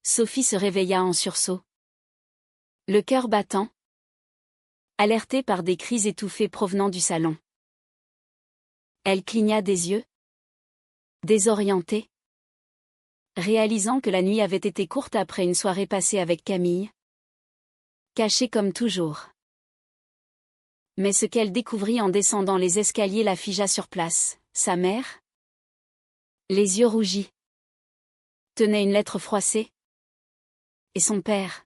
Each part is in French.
Sophie se réveilla en sursaut. Le cœur battant. Alertée par des cris étouffés provenant du salon. Elle cligna des yeux. Désorientée. Réalisant que la nuit avait été courte après une soirée passée avec Camille. Cachée comme toujours. Mais ce qu'elle découvrit en descendant les escaliers la figea sur place. Sa mère, les yeux rougis, tenait une lettre froissée. Et son père,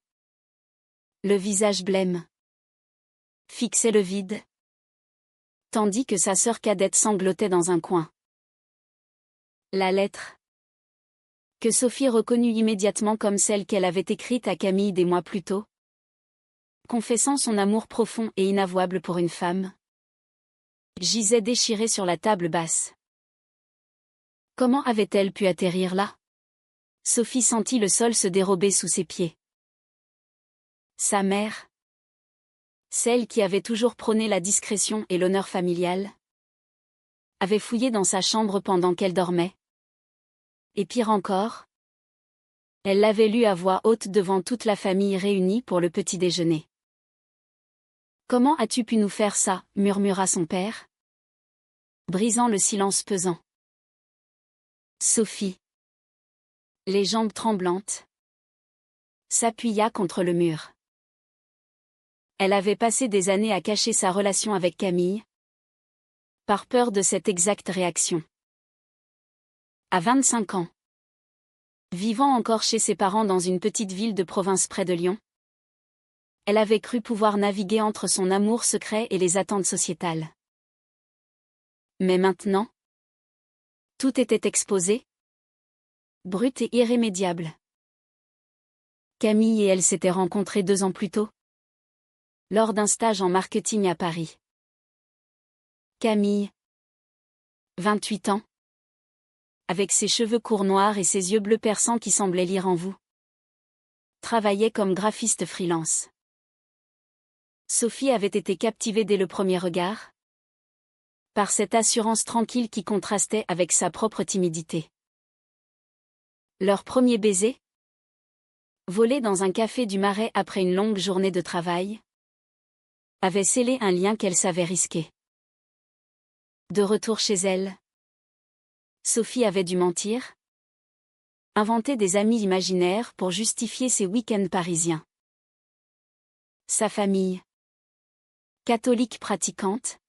le visage blême, fixait le vide, tandis que sa sœur cadette sanglotait dans un coin. La lettre, que Sophie reconnut immédiatement comme celle qu'elle avait écrite à Camille des mois plus tôt, confessant son amour profond et inavouable pour une femme, gisait déchirée sur la table basse. Comment avait-elle pu atterrir là? Sophie sentit le sol se dérober sous ses pieds. Sa mère, celle qui avait toujours prôné la discrétion et l'honneur familial, avait fouillé dans sa chambre pendant qu'elle dormait. Et pire encore, elle l'avait lu à voix haute devant toute la famille réunie pour le petit déjeuner. « Comment as-tu pu nous faire ça ?» murmura son père, brisant le silence pesant. Sophie, les jambes tremblantes, s'appuya contre le mur. Elle avait passé des années à cacher sa relation avec Camille, par peur de cette exacte réaction. À 25 ans, vivant encore chez ses parents dans une petite ville de province près de Lyon, elle avait cru pouvoir naviguer entre son amour secret et les attentes sociétales. Mais maintenant, tout était exposé, brut et irrémédiable. Camille et elle s'étaient rencontrées 2 ans plus tôt, lors d'un stage en marketing à Paris. Camille, 28 ans, avec ses cheveux courts noirs et ses yeux bleus perçants qui semblaient lire en vous, travaillait comme graphiste freelance. Sophie avait été captivée dès le premier regard, par cette assurance tranquille qui contrastait avec sa propre timidité. Leur premier baiser, volé dans un café du Marais après une longue journée de travail, avait scellé un lien qu'elle savait risquer. De retour chez elle, Sophie avait dû mentir, inventer des amis imaginaires pour justifier ses week-ends parisiens. Sa famille, catholique pratiquante,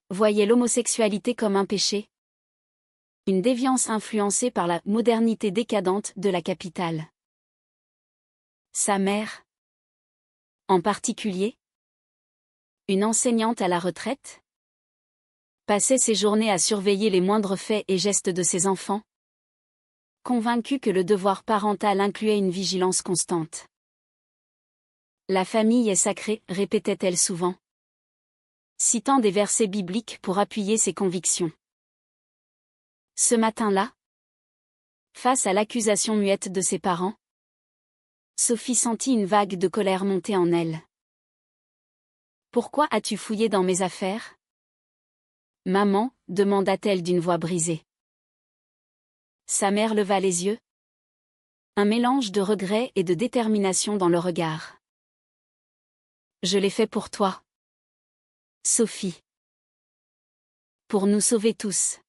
voyait l'homosexualité comme un péché, une déviance influencée par la modernité décadente de la capitale. Sa mère, en particulier, une enseignante à la retraite, passait ses journées à surveiller les moindres faits et gestes de ses enfants, convaincue que le devoir parental incluait une vigilance constante. La famille est sacrée, répétait-elle souvent, citant des versets bibliques pour appuyer ses convictions. Ce matin-là, face à l'accusation muette de ses parents, Sophie sentit une vague de colère monter en elle. « Pourquoi as-tu fouillé dans mes affaires ?» « Maman » demanda-t-elle d'une voix brisée. Sa mère leva les yeux. Un mélange de regret et de détermination dans le regard. « Je l'ai fait pour toi, Sophie. Pour nous sauver tous.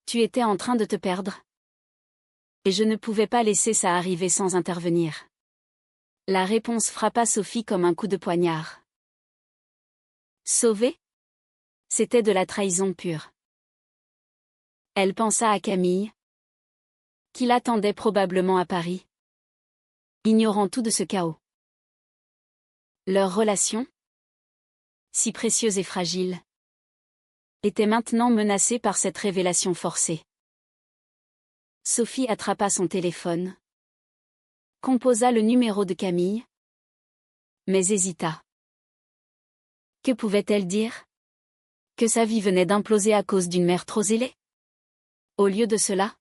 Tu étais en train de te perdre. Et je ne pouvais pas laisser ça arriver sans intervenir. » La réponse frappa Sophie comme un coup de poignard. Sauver ? C'était de la trahison pure. Elle pensa à Camille, qui l'attendait probablement à Paris, ignorant tout de ce chaos. Leur relation, si précieuse et fragile, était maintenant menacée par cette révélation forcée. Sophie attrapa son téléphone, composa le numéro de Camille, mais hésita. Que pouvait-elle dire ? Que sa vie venait d'imploser à cause d'une mère trop zélée ? Au lieu de cela,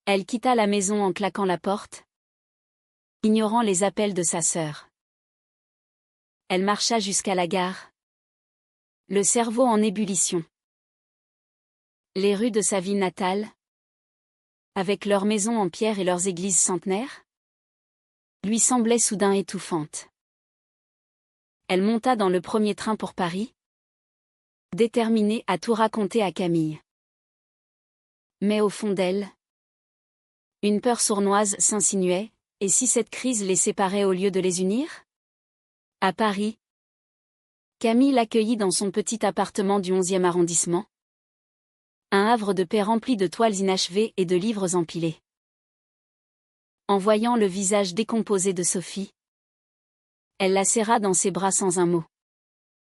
elle quitta la maison en claquant la porte, ignorant les appels de sa sœur. Elle marcha jusqu'à la gare, le cerveau en ébullition. Les rues de sa ville natale, avec leurs maisons en pierre et leurs églises centenaires, lui semblait soudain étouffante. Elle monta dans le premier train pour Paris, déterminée à tout raconter à Camille. Mais au fond d'elle, une peur sournoise s'insinuait, et si cette crise les séparait au lieu de les unir? À Paris, Camille l'accueillit dans son petit appartement du 11e arrondissement. Un havre de paix rempli de toiles inachevées et de livres empilés. En voyant le visage décomposé de Sophie, elle la serra dans ses bras sans un mot.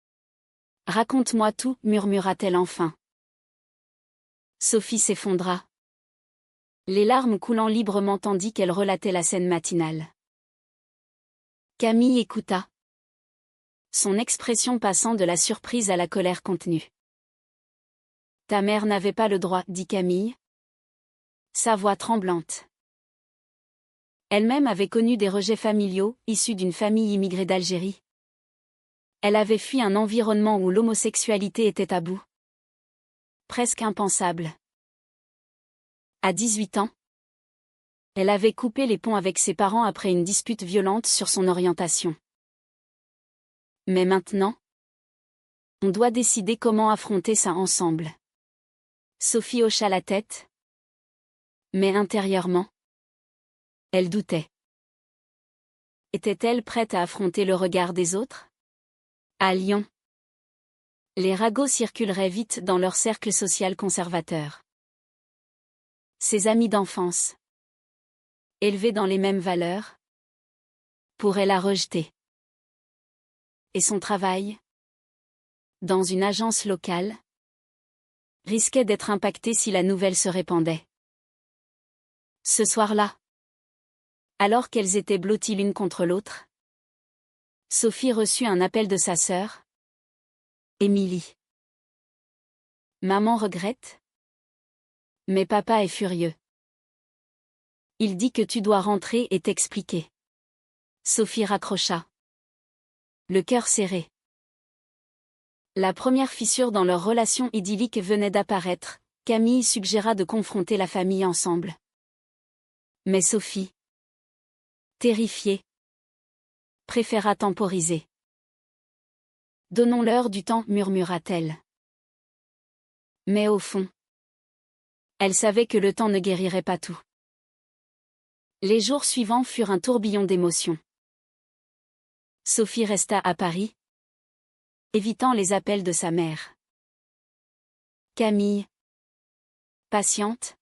« Raconte-moi tout, murmura-t-elle enfin. Sophie s'effondra, les larmes coulant librement tandis qu'elle relatait la scène matinale. Camille écouta, son expression passant de la surprise à la colère contenue. « Ta mère n'avait pas le droit, dit Camille, sa voix tremblante. Elle-même avait connu des rejets familiaux, issue d'une famille immigrée d'Algérie. Elle avait fui un environnement où l'homosexualité était tabou. Presque impensable. À 18 ans, elle avait coupé les ponts avec ses parents après une dispute violente sur son orientation. Mais maintenant, on doit décider comment affronter ça ensemble. Sophie hocha la tête. Mais intérieurement, elle doutait. Était-elle prête à affronter le regard des autres? À Lyon, les ragots circuleraient vite dans leur cercle social conservateur. Ses amis d'enfance, élevés dans les mêmes valeurs, pourraient la rejeter. Et son travail, dans une agence locale, risquait d'être impacté si la nouvelle se répandait. Ce soir-là, alors qu'elles étaient blotties l'une contre l'autre, Sophie reçut un appel de sa sœur, Émilie. Maman regrette, mais papa est furieux. Il dit que tu dois rentrer et t'expliquer. Sophie raccrocha, le cœur serré. La première fissure dans leur relation idyllique venait d'apparaître. Camille suggéra de confronter la famille ensemble. Mais Sophie, terrifiée, préféra temporiser. Donnons-leur du temps, murmura-t-elle. Mais au fond, elle savait que le temps ne guérirait pas tout. Les jours suivants furent un tourbillon d'émotions. Sophie resta à Paris, évitant les appels de sa mère. Camille, patiente,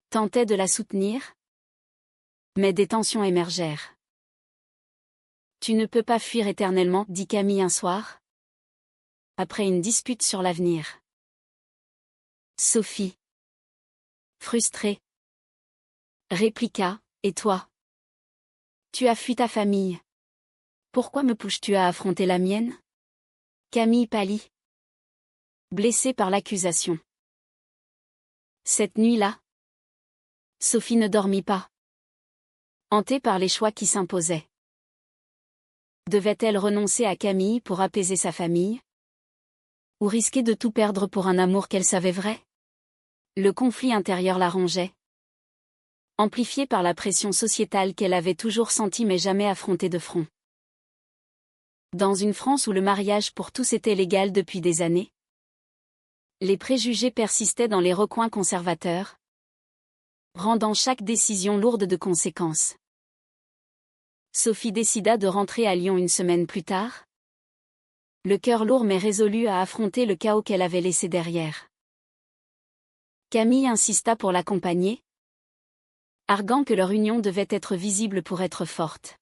tentait de la soutenir, mais des tensions émergèrent. « Tu ne peux pas fuir éternellement, dit Camille un soir, après une dispute sur l'avenir. » Sophie, frustrée, répliqua, « Et toi? Tu as fui ta famille. Pourquoi me pousses-tu à affronter la mienne ?» Camille pâlit, blessée par l'accusation. Cette nuit-là, Sophie ne dormit pas, hantée par les choix qui s'imposaient. Devait-elle renoncer à Camille pour apaiser sa famille? Ou risquer de tout perdre pour un amour qu'elle savait vrai? Le conflit intérieur la rongeait, amplifié par la pression sociétale qu'elle avait toujours sentie mais jamais affrontée de front. Dans une France où le mariage pour tous était légal depuis des années, les préjugés persistaient dans les recoins conservateurs, rendant chaque décision lourde de conséquences. Sophie décida de rentrer à Lyon une semaine plus tard, le cœur lourd mais résolue à affronter le chaos qu'elle avait laissé derrière. Camille insista pour l'accompagner, arguant que leur union devait être visible pour être forte.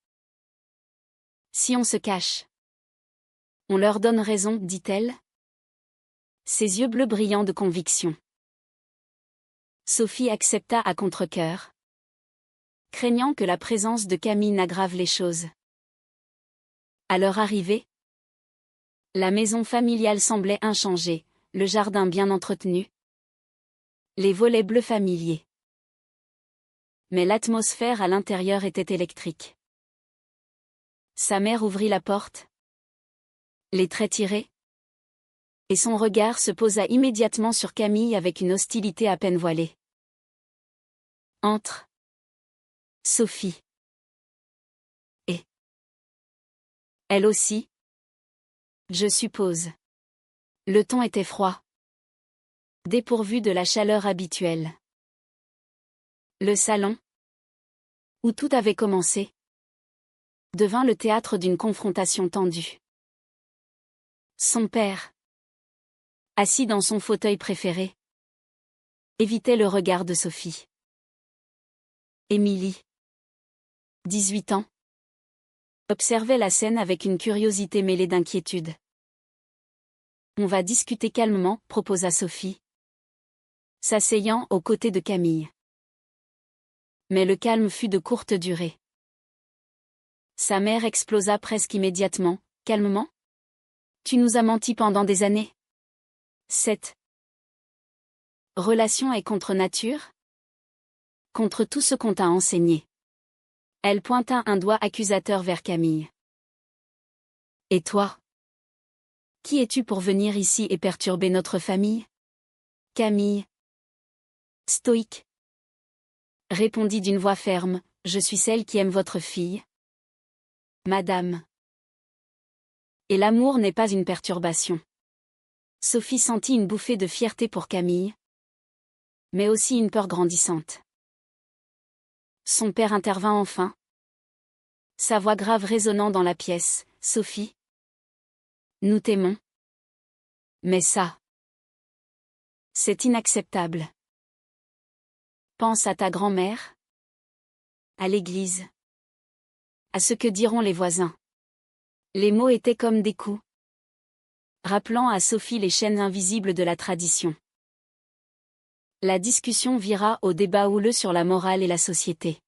« Si on se cache, on leur donne raison, dit-elle, ses yeux bleus brillants de conviction. Sophie accepta à contre-cœur, craignant que la présence de Camille n'aggrave les choses. À leur arrivée, la maison familiale semblait inchangée, le jardin bien entretenu, les volets bleus familiers. Mais l'atmosphère à l'intérieur était électrique. Sa mère ouvrit la porte, les traits tirés, et son regard se posa immédiatement sur Camille avec une hostilité à peine voilée. Entre. Sophie. Et. Elle aussi. Je suppose. Le ton était froid. Dépourvu de la chaleur habituelle. Le salon, où tout avait commencé, devint le théâtre d'une confrontation tendue. Son père, assis dans son fauteuil préféré, évitait le regard de Sophie. Émilie, 18 ans, observait la scène avec une curiosité mêlée d'inquiétude. On va discuter calmement, proposa Sophie, s'asseyant aux côtés de Camille. Mais le calme fut de courte durée. Sa mère explosa presque immédiatement. Calmement? Tu nous as menti pendant des années. Cette relation est contre nature? Contre tout ce qu'on t'a enseigné. Elle pointa un doigt accusateur vers Camille. Et toi? Qui es-tu pour venir ici et perturber notre famille? Camille. Stoïque. Répondit d'une voix ferme, je suis celle qui aime votre fille. Madame. Et l'amour n'est pas une perturbation. Sophie sentit une bouffée de fierté pour Camille, mais aussi une peur grandissante. Son père intervint enfin. Sa voix grave résonnant dans la pièce, Sophie. Nous t'aimons. Mais ça. C'est inacceptable. Pense à ta grand-mère. À l'église. À ce que diront les voisins. Les mots étaient comme des coups, rappelant à Sophie les chaînes invisibles de la tradition. La discussion vira au débat houleux sur la morale et la société.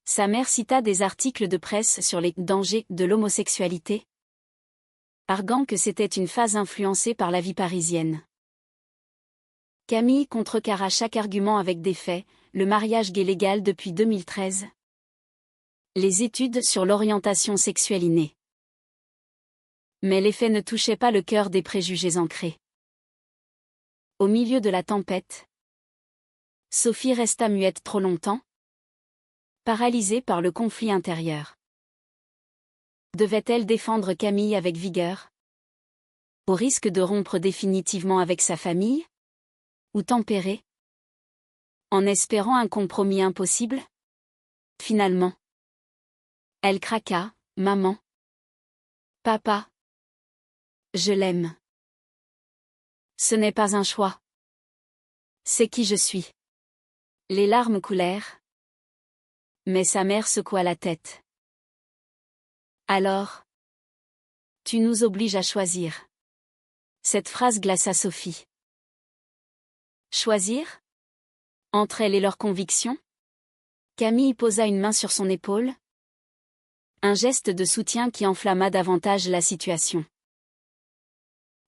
Sa mère cita des articles de presse sur les dangers de l'homosexualité, arguant que c'était une phase influencée par la vie parisienne. Camille contrecarra chaque argument avec des faits, le mariage gay légal depuis 2013. Les études sur l'orientation sexuelle innée. Mais les faits ne touchaient pas le cœur des préjugés ancrés. Au milieu de la tempête, Sophie resta muette trop longtemps, paralysée par le conflit intérieur. Devait-elle défendre Camille avec vigueur, au risque de rompre définitivement avec sa famille, ou tempérer, en espérant un compromis impossible? Finalement, elle craqua, maman. Papa. Je l'aime. Ce n'est pas un choix. C'est qui je suis. Les larmes coulèrent. Mais sa mère secoua la tête. Alors, tu nous obliges à choisir. Cette phrase glaça Sophie. Choisir? Entre elle et leurs convictions? Camille posa une main sur son épaule. Un geste de soutien qui enflamma davantage la situation.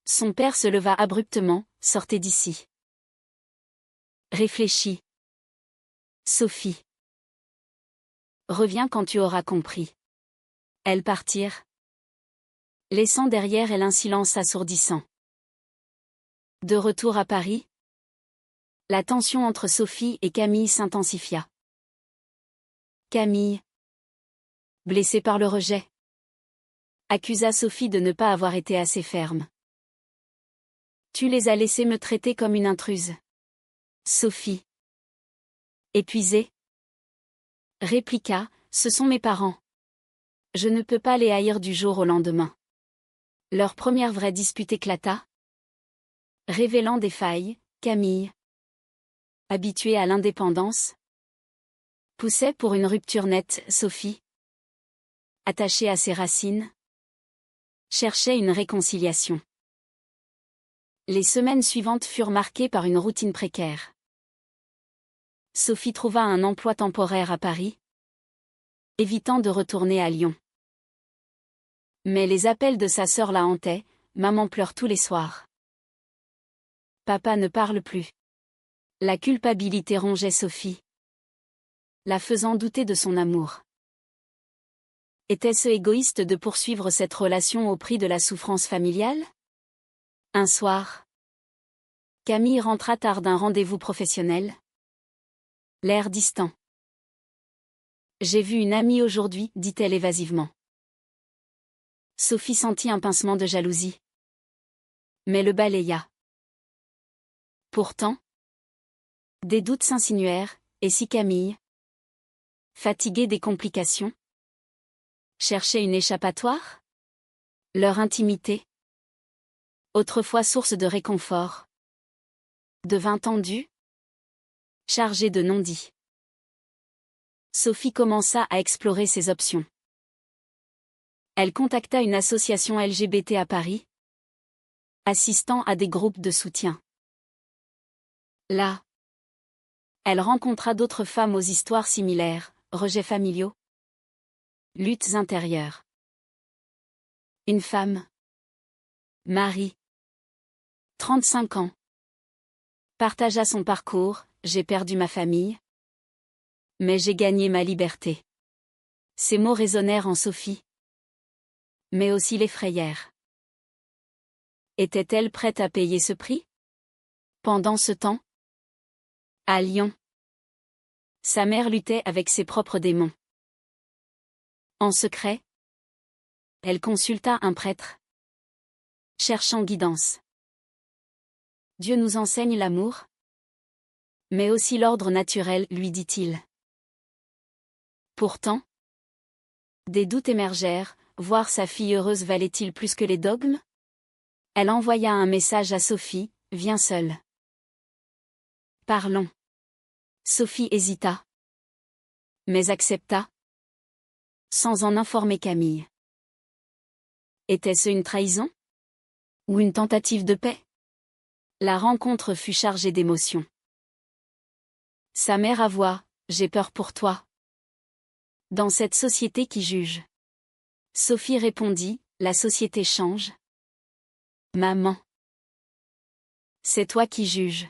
Son père se leva abruptement, sortez d'ici. Réfléchis. Sophie. Reviens quand tu auras compris. Elles partirent, laissant derrière elle un silence assourdissant. De retour à Paris, la tension entre Sophie et Camille s'intensifia. Camille, blessée par le rejet, accusa Sophie de ne pas avoir été assez ferme. Tu les as laissés me traiter comme une intruse. Sophie, épuisée, répliqua, ce sont mes parents. Je ne peux pas les haïr du jour au lendemain. Leur première vraie dispute éclata, révélant des failles. Camille, habituée à l'indépendance, poussait pour une rupture nette. Sophie, attachée à ses racines, cherchait une réconciliation. Les semaines suivantes furent marquées par une routine précaire. Sophie trouva un emploi temporaire à Paris, évitant de retourner à Lyon. Mais les appels de sa sœur la hantaient, maman pleure tous les soirs. Papa ne parle plus. La culpabilité rongeait Sophie, la faisant douter de son amour. Était-ce égoïste de poursuivre cette relation au prix de la souffrance familiale? Un soir, Camille rentra tard d'un rendez-vous professionnel. L'air distant. J'ai vu une amie aujourd'hui, dit-elle évasivement. Sophie sentit un pincement de jalousie. Mais le balaya. Pourtant, des doutes s'insinuèrent, et si Camille, fatiguée des complications, cherchait une échappatoire? Leur intimité, autrefois source de réconfort, devint tendue, chargée de non-dits. Sophie commença à explorer ses options. Elle contacta une association LGBT à Paris, assistant à des groupes de soutien. Là, elle rencontra d'autres femmes aux histoires similaires, rejets familiaux, luttes intérieures. Une femme, Marie, 35 ans, partagea son parcours. J'ai perdu ma famille, mais j'ai gagné ma liberté. Ces mots résonnèrent en Sophie, mais aussi l'effrayèrent. Était-elle prête à payer ce prix? Pendant ce temps, à Lyon, sa mère luttait avec ses propres démons. En secret, elle consulta un prêtre, cherchant guidance. Dieu nous enseigne l'amour, mais aussi l'ordre naturel, lui dit-il. Pourtant, des doutes émergèrent, voir sa fille heureuse valait-il plus que les dogmes? Elle envoya un message à Sophie, viens seule. Parlons. Sophie hésita, mais accepta, sans en informer Camille. Était-ce une trahison? Ou une tentative de paix? La rencontre fut chargée d'émotions. Sa mère avoua, j'ai peur pour toi. Dans cette société qui juge. Sophie répondit, la société change. Maman. C'est toi qui juges.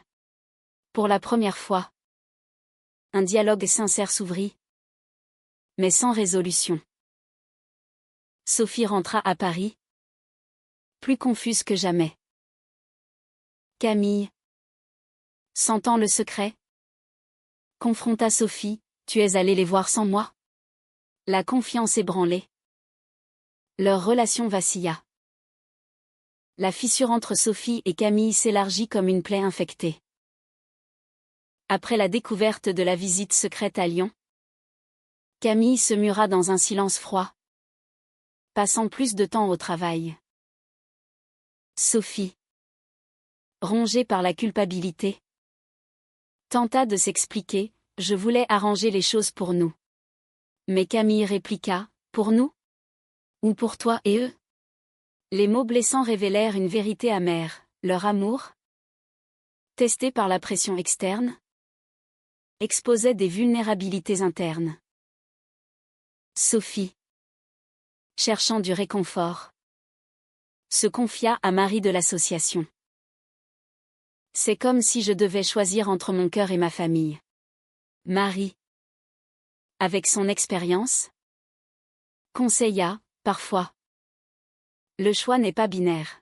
Pour la première fois. Un dialogue sincère s'ouvrit. Mais sans résolution. Sophie rentra à Paris. Plus confuse que jamais. Camille, sentant le secret, confronta Sophie, tu es allée les voir sans moi? La confiance ébranlée. Leur relation vacilla. La fissure entre Sophie et Camille s'élargit comme une plaie infectée. Après la découverte de la visite secrète à Lyon, Camille se mura dans un silence froid, passant plus de temps au travail. Sophie, rongée par la culpabilité, tenta de s'expliquer, je voulais arranger les choses pour nous. Mais Camille répliqua, pour nous? Ou pour toi et eux? Les mots blessants révélèrent une vérité amère, leur amour, testé par la pression externe, exposait des vulnérabilités internes. Sophie, cherchant du réconfort, se confia à Marie de l'association. C'est comme si je devais choisir entre mon cœur et ma famille. Marie, avec son expérience, conseilla, parfois. Le choix n'est pas binaire.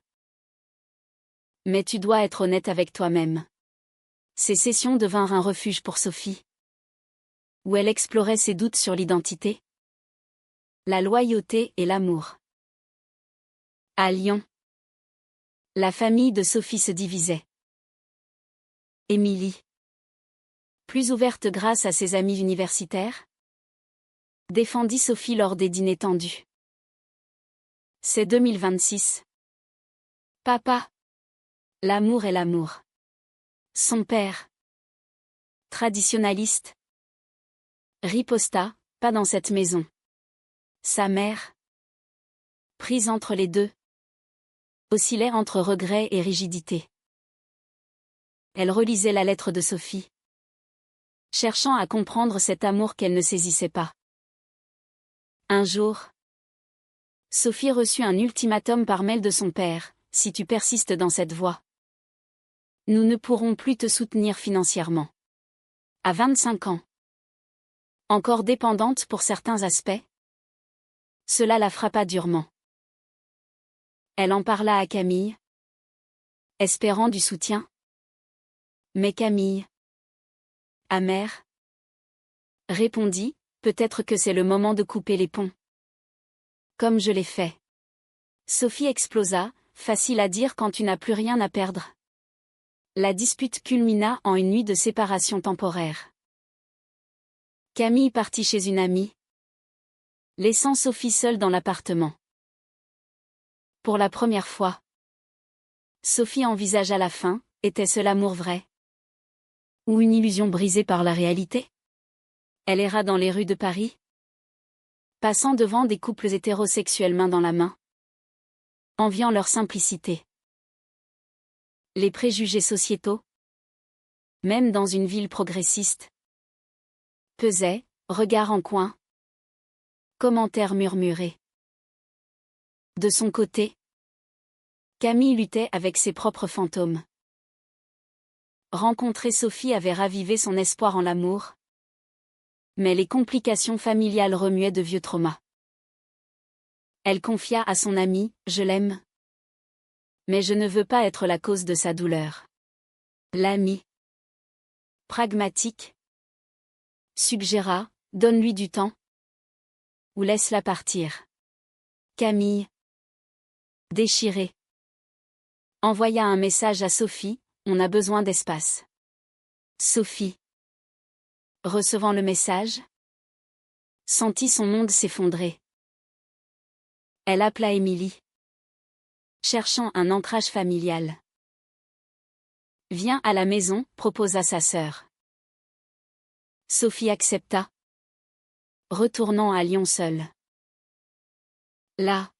Mais tu dois être honnête avec toi-même. Ces sessions devinrent un refuge pour Sophie, où elle explorait ses doutes sur l'identité, la loyauté et l'amour. À Lyon, la famille de Sophie se divisait. Émilie, plus ouverte grâce à ses amis universitaires, défendit Sophie lors des dîners tendus. C'est 2026. Papa. L'amour est l'amour. Son père, traditionnaliste, riposta, pas dans cette maison. Sa mère, prise entre les deux, oscillait entre regret et rigidité. Elle relisait la lettre de Sophie, cherchant à comprendre cet amour qu'elle ne saisissait pas. Un jour, Sophie reçut un ultimatum par mail de son père, si tu persistes dans cette voie, nous ne pourrons plus te soutenir financièrement. À 25 ans, encore dépendante pour certains aspects, cela la frappa durement. Elle en parla à Camille, espérant du soutien. Mais Camille, amère, Répondit, peut-être que c'est le moment de couper les ponts. Comme je l'ai fait. Sophie explosa, facile à dire quand tu n'as plus rien à perdre. La dispute culmina en une nuit de séparation temporaire. Camille partit chez une amie, laissant Sophie seule dans l'appartement. Pour la première fois, Sophie envisagea la fin. Était-ce l'amour vrai? Ou une illusion brisée par la réalité? Elle erra dans les rues de Paris, passant devant des couples hétérosexuels main dans la main, enviant leur simplicité. Les préjugés sociétaux, même dans une ville progressiste, pesaient, regards en coin, commentaires murmurés. De son côté, Camille luttait avec ses propres fantômes. Rencontrer Sophie avait ravivé son espoir en l'amour, mais les complications familiales remuaient de vieux traumas. Elle confia à son amie, « Je l'aime. Mais je ne veux pas être la cause de sa douleur. » L'amie, pragmatique, suggéra, « Donne-lui du temps. Ou laisse-la partir. » Camille, déchirée, envoya un message à Sophie, « On a besoin d'espace. » Sophie, recevant le message, sentit son monde s'effondrer. Elle appela Émilie, cherchant un ancrage familial. « Viens à la maison », proposa sa sœur. Sophie accepta, retournant à Lyon seule. Là,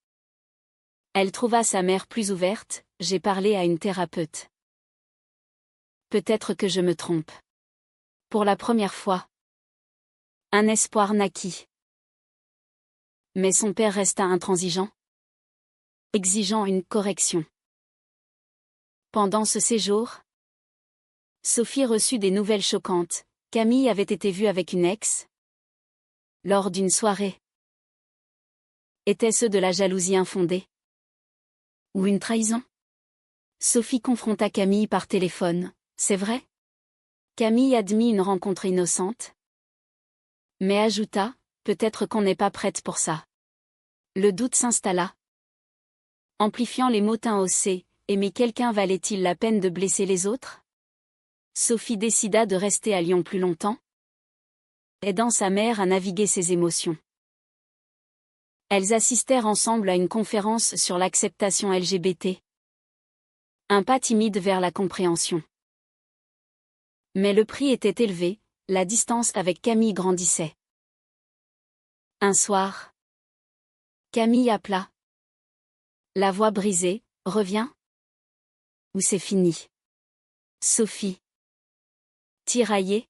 elle trouva sa mère plus ouverte, « J'ai parlé à une thérapeute. Peut-être que je me trompe. » Pour la première fois, un espoir naquit. Mais son père resta intransigeant, exigeant une correction. Pendant ce séjour, Sophie reçut des nouvelles choquantes. Camille avait été vue avec une ex lors d'une soirée. Était-ce de la jalousie infondée? Ou une trahison? Sophie confronta Camille par téléphone. « C'est vrai? » Camille admit une rencontre innocente, mais ajouta, « Peut-être qu'on n'est pas prête pour ça. » Le doute s'installa, amplifiant les mots haussés. Aimer quelqu'un valait-il la peine de blesser les autres? Sophie décida de rester à Lyon plus longtemps, aidant sa mère à naviguer ses émotions. Elles assistèrent ensemble à une conférence sur l'acceptation LGBT. Un pas timide vers la compréhension. Mais le prix était élevé, la distance avec Camille grandissait. Un soir, Camille appela. La voix brisée, « Reviens? Ou c'est fini? » Sophie, tiraillée,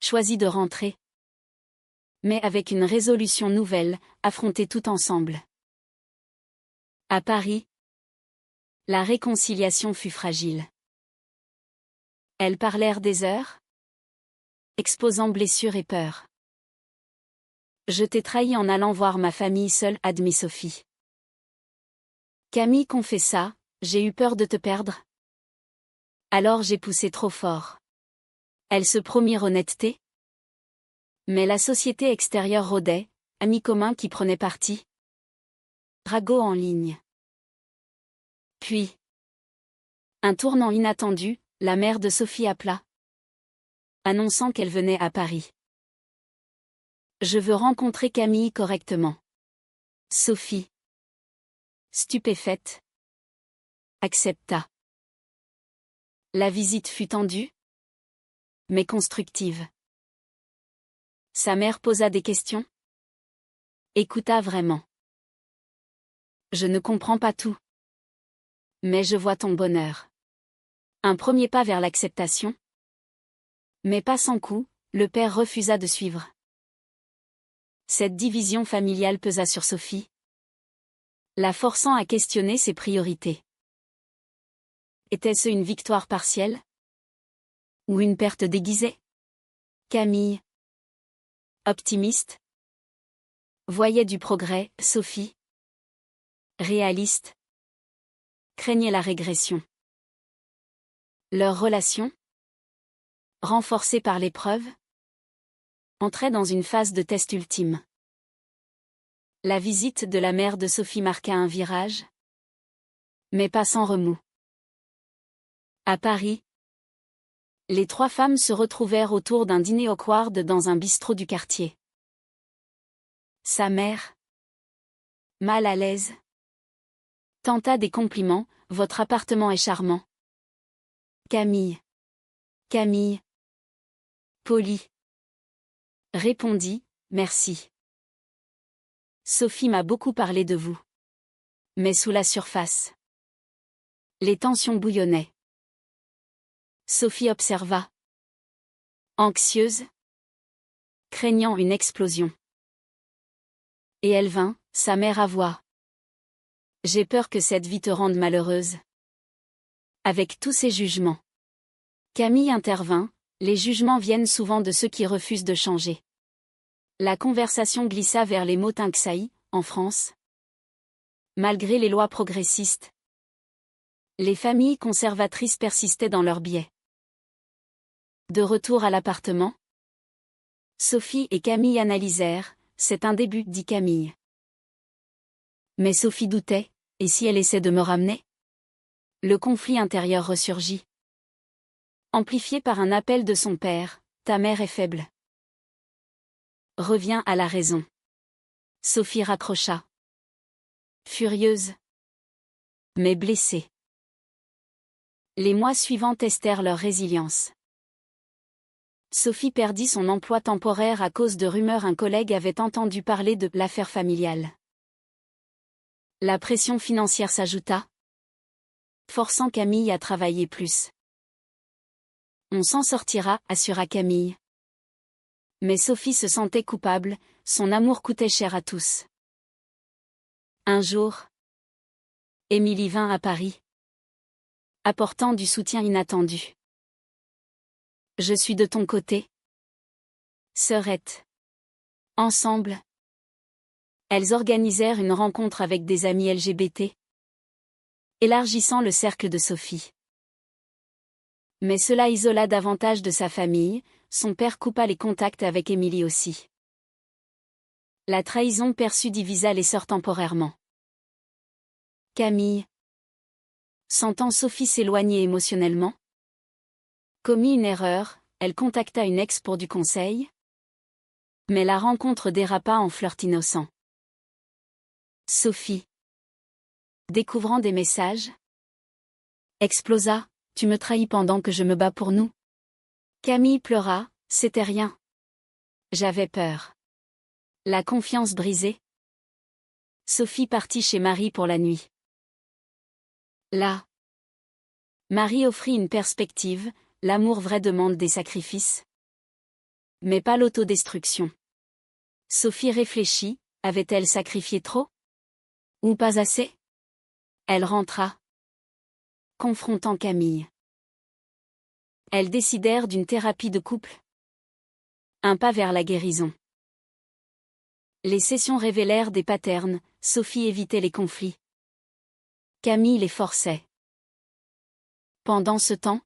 choisit de rentrer. Mais avec une résolution nouvelle, affronter tout ensemble. À Paris, la réconciliation fut fragile. Elles parlèrent des heures, exposant blessures et peurs. « Je t'ai trahi en allant voir ma famille seule », admit Sophie. Camille confessa, « J'ai eu peur de te perdre. Alors j'ai poussé trop fort. » Elles se promirent honnêteté. Mais la société extérieure rôdait, amis communs qui prenaient parti. Ragot en ligne. Puis, un tournant inattendu, la mère de Sophie appela, annonçant qu'elle venait à Paris. « Je veux rencontrer Camille correctement. » Sophie, stupéfaite, accepta. La visite fut tendue, mais constructive. Sa mère posa des questions, écouta vraiment. « Je ne comprends pas tout. Mais je vois ton bonheur. » Un premier pas vers l'acceptation. Mais pas sans coup, le père refusa de suivre. Cette division familiale pesa sur Sophie, la forçant à questionner ses priorités. Était-ce une victoire partielle? Ou une perte déguisée? Camille, optimiste, voyait du progrès. Sophie, réaliste, craignait la régression. Leur relation, renforcée par l'épreuve, entrait dans une phase de test ultime. La visite de la mère de Sophie marqua un virage, mais pas sans remous. À Paris, les trois femmes se retrouvèrent autour d'un dîner awkward dans un bistrot du quartier. Sa mère, mal à l'aise, tenta des compliments, « Votre appartement est charmant. » Camille, polie, répondit, « Merci. Sophie m'a beaucoup parlé de vous. » Mais sous la surface, les tensions bouillonnaient. Sophie observa, anxieuse, craignant une explosion. Et elle vint, sa mère à voix. « J'ai peur que cette vie te rende malheureuse. » Avec tous ces jugements. Camille intervint, « Les jugements viennent souvent de ceux qui refusent de changer. » La conversation glissa vers les mots Tinxaï, en France. Malgré les lois progressistes, les familles conservatrices persistaient dans leurs biais. De retour à l'appartement, Sophie et Camille analysèrent, « C'est un début, » dit Camille. Mais Sophie doutait, « Et si elle essaie de me ramener ?» Le conflit intérieur ressurgit. Amplifié par un appel de son père, « Ta mère est faible. Reviens à la raison. » Sophie raccrocha. Furieuse, mais blessée. Les mois suivants testèrent leur résilience. Sophie perdit son emploi temporaire à cause de rumeurs. Un collègue avait entendu parler de l'affaire familiale. La pression financière s'ajouta, forçant Camille à travailler plus. On s'en sortira, assura Camille. Mais Sophie se sentait coupable, son amour coûtait cher à tous. Un jour, Émilie vint à Paris, apportant du soutien inattendu. « Je suis de ton côté, sœurette. » Ensemble, elles organisèrent une rencontre avec des amis LGBT, élargissant le cercle de Sophie. Mais cela isola davantage de sa famille, son père coupa les contacts avec Émilie aussi. La trahison perçue divisa les sœurs temporairement. Camille, sentant Sophie s'éloigner émotionnellement, commis une erreur, elle contacta une ex pour du conseil. Mais la rencontre dérapa en flirt innocent. Sophie, découvrant des messages, explosa, « Tu me trahis pendant que je me bats pour nous. » Camille pleura, « C'était rien. J'avais peur. » La confiance brisée. Sophie partit chez Marie pour la nuit. Là, Marie offrit une perspective, l'amour vrai demande des sacrifices. Mais pas l'autodestruction. Sophie réfléchit, avait-elle sacrifié trop? Ou pas assez? Elle rentra, confrontant Camille. Elles décidèrent d'une thérapie de couple. Un pas vers la guérison. Les sessions révélèrent des patterns, Sophie évitait les conflits. Camille les forçait. Pendant ce temps,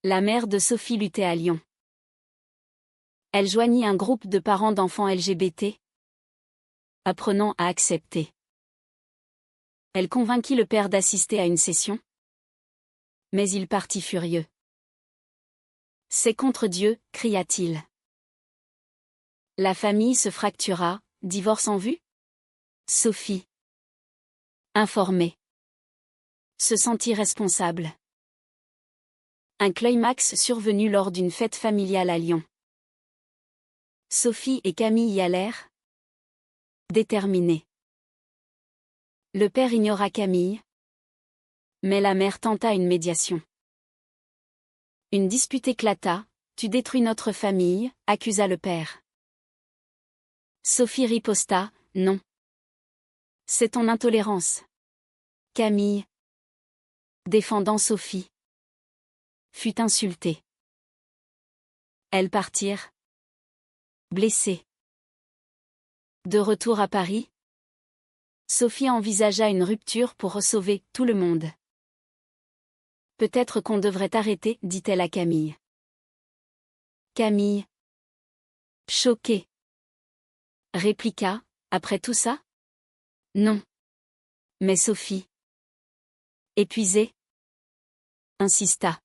la mère de Sophie luttait à Lyon. Elle joignit un groupe de parents d'enfants LGBT, apprenant à accepter. Elle convainquit le père d'assister à une session. Mais il partit furieux. « C'est contre Dieu » cria-t-il. La famille se fractura, divorce en vue? Sophie, informée, se sentit responsable. Un climax survenu lors d'une fête familiale à Lyon. Sophie et Camille y allèrent, déterminées. Le père ignora Camille, mais la mère tenta une médiation. Une dispute éclata, « Tu détruis notre famille » accusa le père. Sophie riposta, « Non. C'est ton intolérance. » Camille, défendant Sophie, fut insultée. Elles partirent, blessées. De retour à Paris, Sophie envisagea une rupture pour sauver tout le monde. « Peut-être qu'on devrait arrêter, dit-elle à Camille. Camille, Choqué. Répliqua, après tout ça? Non. Mais Sophie. Épuisée. Insista.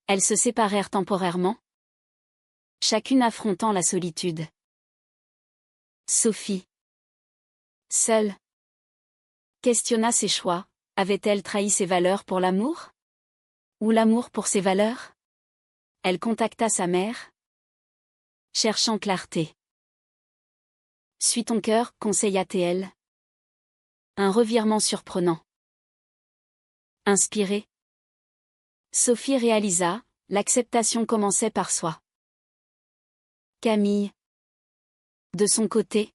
Elles se séparèrent temporairement, chacune affrontant la solitude. Sophie. Seule. Questionna ses choix, avait-elle trahi ses valeurs pour l'amour? Ou l'amour pour ses valeurs? Elle contacta sa mère, cherchant clarté. Suis ton cœur, conseilla-t-elle. Un revirement surprenant. Inspirée, Sophie réalisa, l'acceptation commençait par soi. Camille, de son côté,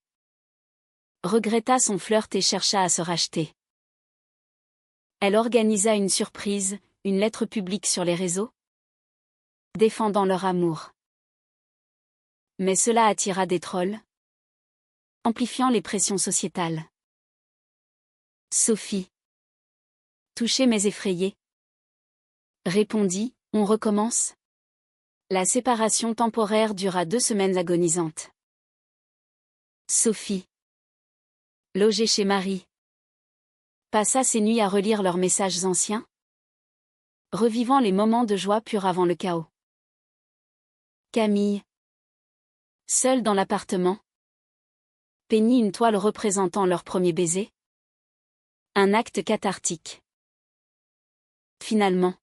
regretta son flirt et chercha à se racheter. Elle organisa une surprise, une lettre publique sur les réseaux, défendant leur amour. Mais cela attira des trolls, amplifiant les pressions sociétales. Sophie, touchée mais effrayée, répondit, on recommence? La séparation temporaire dura 2 semaines agonisantes. Sophie, logée chez Marie, passa ses nuits à relire leurs messages anciens, revivant les moments de joie pure avant le chaos. Camille, seule dans l'appartement, peignit une toile représentant leur premier baiser. Un acte cathartique. Finalement,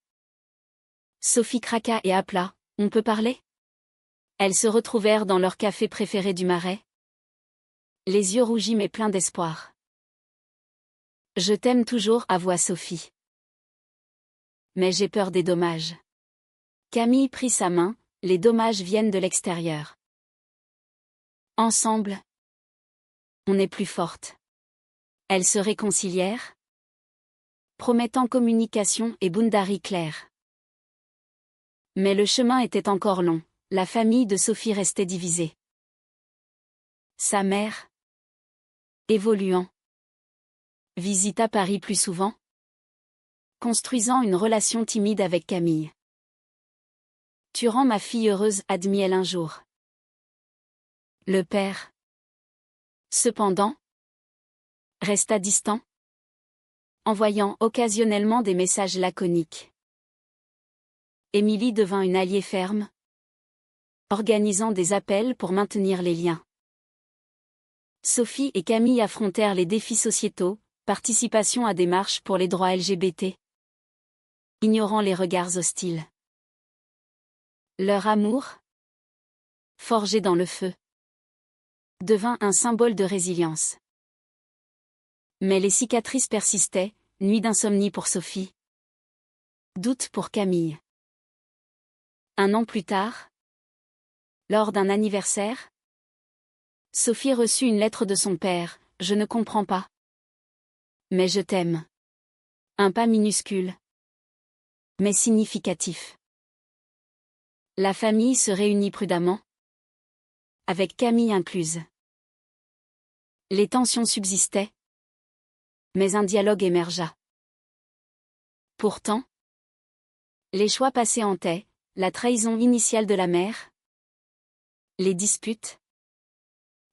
Sophie craqua et appela, on peut parler? Elles se retrouvèrent dans leur café préféré du Marais, les yeux rougis mais pleins d'espoir. Je t'aime toujours, avoua Sophie. Mais j'ai peur des dommages. Camille prit sa main, les dommages viennent de l'extérieur. Ensemble, on est plus fortes. Elles se réconcilièrent, promettant communication et boundary claire. Mais le chemin était encore long, la famille de Sophie restait divisée. Sa mère, évoluant, visita Paris plus souvent, construisant une relation timide avec Camille. Tu rends ma fille heureuse, admit-elle un jour. Le père, cependant, resta distant, envoyant occasionnellement des messages laconiques. Émilie devint une alliée ferme, organisant des appels pour maintenir les liens. Sophie et Camille affrontèrent les défis sociétaux, participation à des marches pour les droits LGBT, ignorant les regards hostiles. Leur amour, forgé dans le feu, devint un symbole de résilience. Mais les cicatrices persistaient, nuit d'insomnie pour Sophie, doute pour Camille. 1 an plus tard, lors d'un anniversaire, Sophie reçut une lettre de son père, « Je ne comprends pas. Mais je t'aime. » Un pas minuscule, mais significatif. La famille se réunit prudemment, avec Camille incluse. Les tensions subsistaient, mais un dialogue émergea. Pourtant, les choix passés hantaient, la trahison initiale de la mère, les disputes,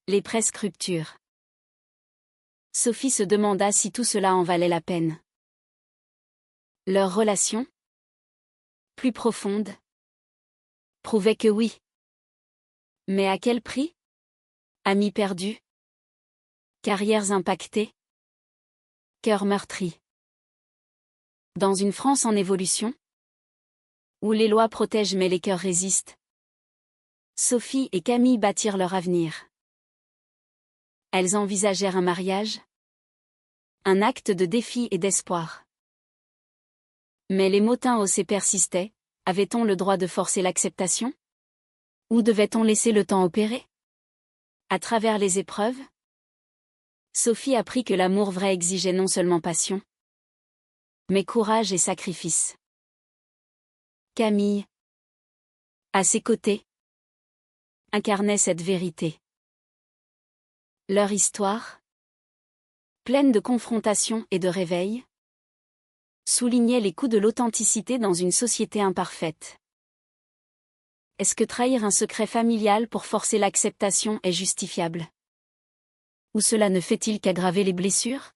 les presque ruptures. Sophie se demanda si tout cela en valait la peine. Leur relation, plus profonde, prouvait que oui. Mais à quel prix? Amis perdus, carrières impactées, cœurs meurtris. Dans une France en évolution, où les lois protègent mais les cœurs résistent, Sophie et Camille bâtirent leur avenir. Elles envisagèrent un mariage, un acte de défi et d'espoir. Mais les motins haussés persistaient, avait-on le droit de forcer l'acceptation? Ou devait-on laisser le temps opérer? À travers les épreuves, Sophie apprit que l'amour vrai exigeait non seulement passion, mais courage et sacrifice. Camille, à ses côtés, incarnait cette vérité. Leur histoire, pleine de confrontations et de réveils, soulignait les coups de l'authenticité dans une société imparfaite. Est-ce que trahir un secret familial pour forcer l'acceptation est justifiable? Ou cela ne fait-il qu'aggraver les blessures?